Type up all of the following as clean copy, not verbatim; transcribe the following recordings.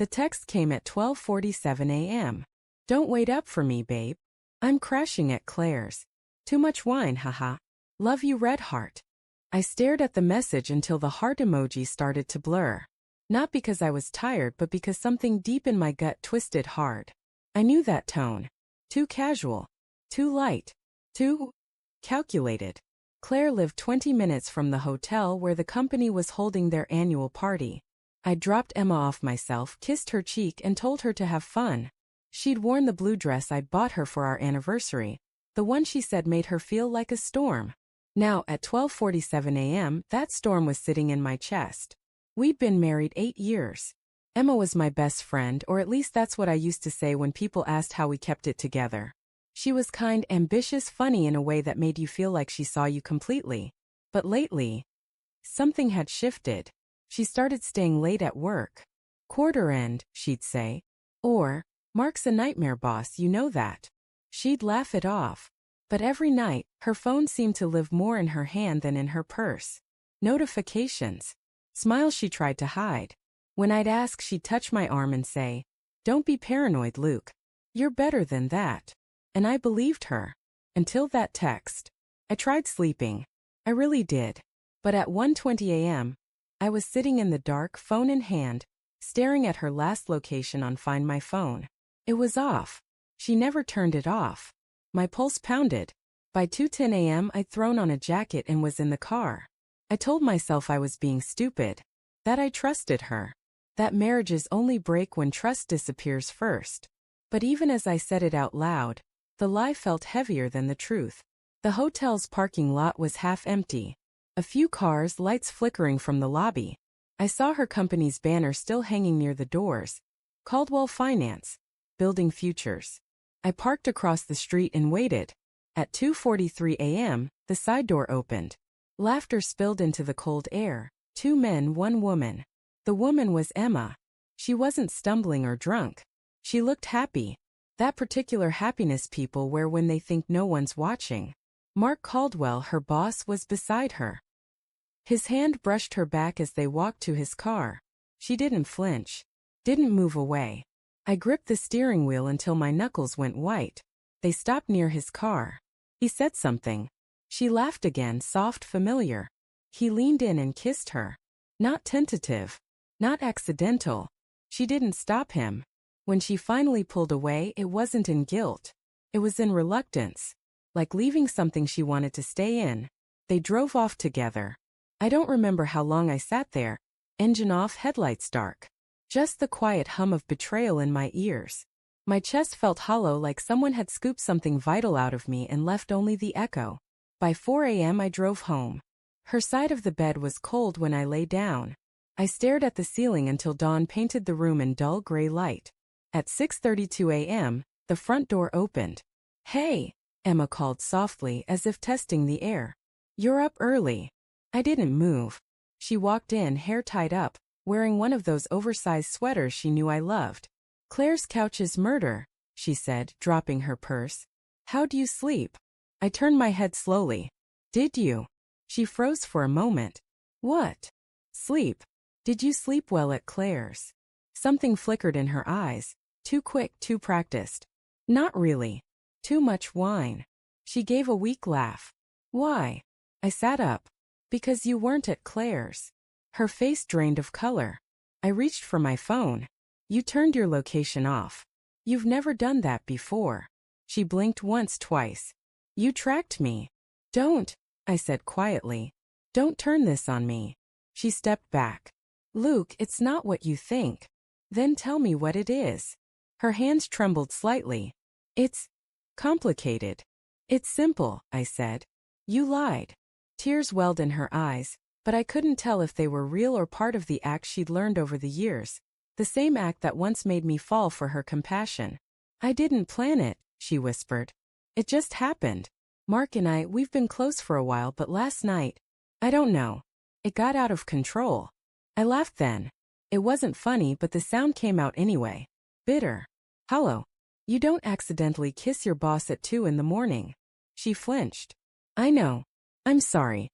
The text came at 12:47 a.m. Don't wait up for me, babe. I'm crashing at Claire's. Too much wine, haha. Love you, red heart. I stared at the message until the heart emoji started to blur. Not because I was tired, but because something deep in my gut twisted hard. I knew that tone. Too casual. Too light. Too calculated. Claire lived 20 minutes from the hotel where the company was holding their annual party. I dropped Emma off myself, kissed her cheek, and told her to have fun. She'd worn the blue dress I'd bought her for our anniversary, the one she said made her feel like a storm. Now, at 12:47 a.m., that storm was sitting in my chest. We'd been married 8 years. Emma was my best friend, or at least that's what I used to say when people asked how we kept it together. She was kind, ambitious, funny in a way that made you feel like she saw you completely. But lately, something had shifted. She started staying late at work. Quarter end, she'd say. Or, Mark's a nightmare, boss, you know that. She'd laugh it off. But every night, her phone seemed to live more in her hand than in her purse. Notifications. Smiles she tried to hide. When I'd ask, she'd touch my arm and say, "Don't be paranoid, Luke. You're better than that." And I believed her. Until that text. I tried sleeping. I really did. But at 1:20 a.m., I was sitting in the dark, phone in hand, staring at her last location on Find My Phone. It was off. She never turned it off. My pulse pounded. By 2:10 a.m., I'd thrown on a jacket and was in the car. I told myself I was being stupid. That I trusted her. That marriages only break when trust disappears first. But even as I said it out loud, the lie felt heavier than the truth. The hotel's parking lot was half empty. A few cars, lights flickering from the lobby. I saw her company's banner still hanging near the doors. Caldwell Finance. Building Futures. I parked across the street and waited. At 2:43 a.m., the side door opened. Laughter spilled into the cold air. 2 men, 1 woman. The woman was Emma. She wasn't stumbling or drunk. She looked happy. That particular happiness people wear when they think no one's watching. Mark Caldwell, her boss, was beside her. His hand brushed her back as they walked to his car. She didn't flinch. Didn't move away. I gripped the steering wheel until my knuckles went white. They stopped near his car. He said something. She laughed again, soft, familiar. He leaned in and kissed her. Not tentative. Not accidental. She didn't stop him. When she finally pulled away, it wasn't in guilt. It was in reluctance. Like leaving something she wanted to stay in. They drove off together. I don't remember how long I sat there, engine off, headlights dark. Just the quiet hum of betrayal in my ears. My chest felt hollow, like someone had scooped something vital out of me and left only the echo. By 4 a.m. I drove home. Her side of the bed was cold when I lay down. I stared at the ceiling until dawn painted the room in dull gray light. At 6:32 a.m., the front door opened. "Hey," Emma called softly, as if testing the air. "You're up early." I didn't move. She walked in, hair tied up, wearing one of those oversized sweaters she knew I loved. "Claire's couch is murder," she said, dropping her purse. "How do you sleep?" I turned my head slowly. "Did you?" She froze for a moment. "What?" "Sleep. Did you sleep well at Claire's?" Something flickered in her eyes. Too quick, too practiced. "Not really. Too much wine." She gave a weak laugh. "Why?" I sat up. "Because you weren't at Claire's." Her face drained of color. I reached for my phone. "You turned your location off. You've never done that before." She blinked once, twice. "You tracked me." "Don't," I said quietly. "Don't turn this on me." She stepped back. "Luke, it's not what you think." "Then tell me what it is." Her hands trembled slightly. "It's complicated." "It's simple," I said. "You lied." Tears welled in her eyes, but I couldn't tell if they were real or part of the act she'd learned over the years, the same act that once made me fall for her compassion. "I didn't plan it," she whispered. "It just happened. Mark and we've been close for a while, but last night, I don't know. It got out of control." I laughed then. It wasn't funny, but the sound came out anyway. Bitter. Hollow. "You don't accidentally kiss your boss at 2 in the morning." She flinched. "I know. I'm sorry.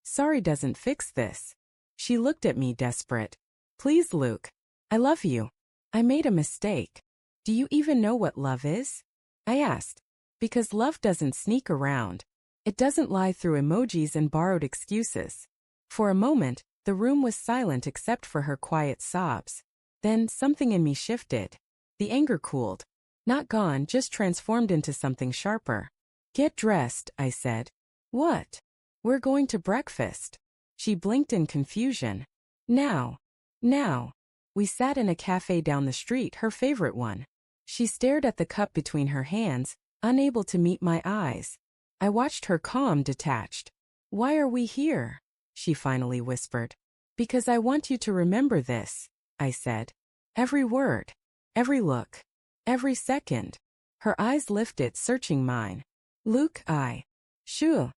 Sorry doesn't fix this." She looked at me, desperate. "Please, Luke." I love you. I made a mistake. Do you even know what love is? I asked. Because love doesn't sneak around. It doesn't lie through emojis and borrowed excuses. For a moment, the room was silent except for her quiet sobs. Then something in me shifted. The anger cooled. Not gone, just transformed into something sharper. Get dressed, I said. What? We're going to breakfast. She blinked in confusion. Now. Now. We sat in a cafe down the street, her favorite one. She stared at the cup between her hands, unable to meet my eyes. I watched her calm, detached. Why are we here? She finally whispered. Because I want you to remember this, I said. Every word. Every look. Every second. Her eyes lifted, searching mine. Luke, Sure.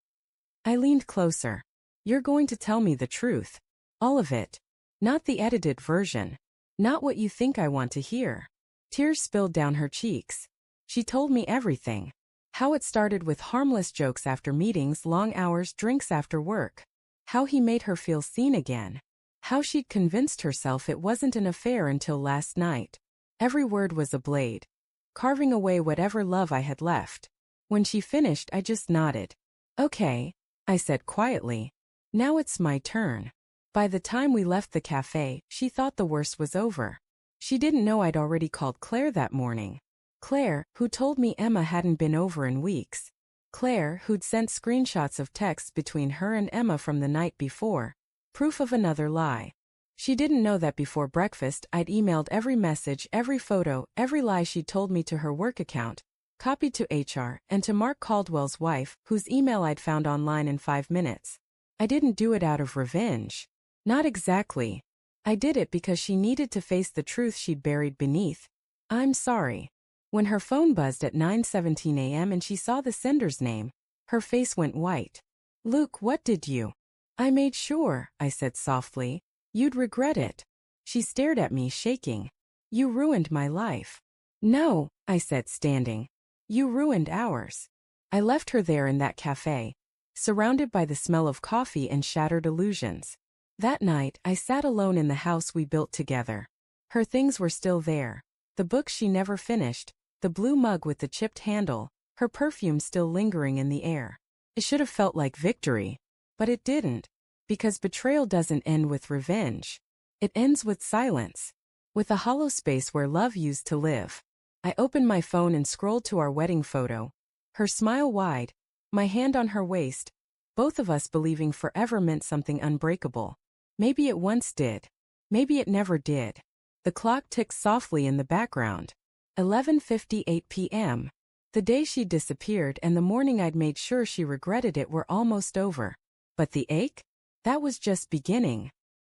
I leaned closer. You're going to tell me the truth. All of it. Not the edited version. Not what you think I want to hear. Tears spilled down her cheeks. She told me everything. How it started with harmless jokes after meetings, long hours, drinks after work. How he made her feel seen again. How she'd convinced herself it wasn't an affair until last night. Every word was a blade, carving away whatever love I had left. When she finished, I just nodded. Okay, I said quietly. Now it's my turn. By the time we left the cafe, she thought the worst was over. She didn't know I'd already called Claire that morning. Claire, who told me Emma hadn't been over in weeks. Claire, who'd sent screenshots of texts between her and Emma from the night before. Proof of another lie. She didn't know that before breakfast I'd emailed every message, every photo, every lie she'd told me to her work account, copied to HR, and to Mark Caldwell's wife, whose email I'd found online in 5 minutes. I didn't do it out of revenge. Not exactly. I did it because she needed to face the truth she'd buried beneath. I'm sorry. When her phone buzzed at 9:17 a.m. and she saw the sender's name, her face went white. Luke, what did you? I made sure, I said softly, you'd regret it. She stared at me, shaking. You ruined my life. No, I said, standing. You ruined ours. I left her there in that cafe, surrounded by the smell of coffee and shattered illusions. That night, I sat alone in the house we built together. Her things were still there. The books she never finished, the blue mug with the chipped handle, her perfume still lingering in the air. It should have felt like victory. But it didn't. Because betrayal doesn't end with revenge. It ends with silence. With a hollow space where love used to live. I opened my phone and scrolled to our wedding photo. Her smile wide, my hand on her waist, both of us believing forever meant something unbreakable. Maybe it once did. Maybe it never did. The clock ticked softly in the background. 11:58 p.m. The day she disappeared and the morning I'd made sure she regretted it were almost over. But the ache? That was just beginning.